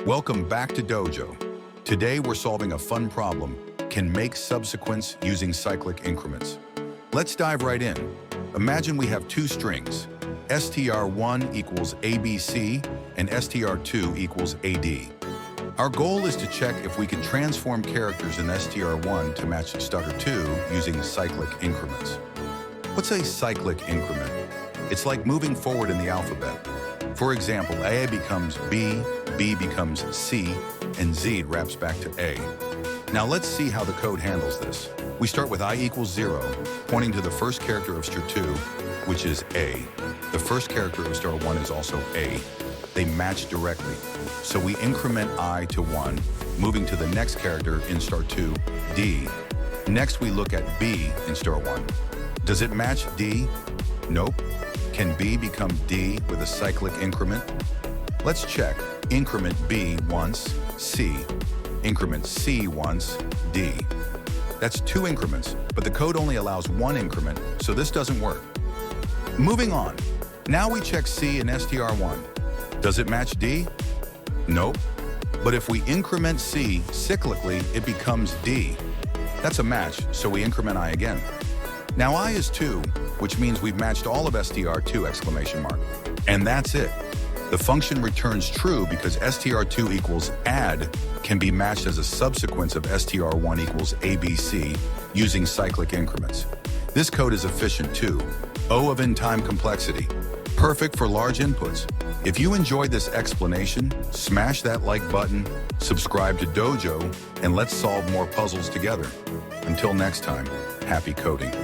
Welcome back to Dojo. Today we're solving a fun problem: can make subsequence using cyclic increments. Let's dive right in. Imagine we have two strings, str1 equals ABC and str2 equals AD. Our goal is to check if we can transform characters in str1 to match str2 using cyclic increments. What's a cyclic increment? It's like moving forward in the alphabet. For example, A becomes B, B becomes C, and Z wraps back to A. Now let's see how the code handles this. We start with I equals 0, pointing to the first character of str2, which is A. The first character of str1 is also A. They match directly. So we increment I to 1, moving to the next character in str2, D. Next we look at B in str1. Does it match D? Nope. Can B become D with a cyclic increment? Let's check. Increment B once, C. Increment C once, D. That's two increments, but the code only allows one increment, so this doesn't work. Moving on. Now we check C in str1. Does it match D? Nope. But if we increment C cyclically, it becomes D. That's a match, so we increment I again. Now I is 2, which means we've matched all of str2 ! And that's it. The function returns true because str2 equals add can be matched as a subsequence of str1 equals ABC using cyclic increments. This code is efficient too. O of n-time complexity. Perfect for large inputs. If you enjoyed this explanation, smash that like button, subscribe to Dojo, and let's solve more puzzles together. Until next time, happy coding.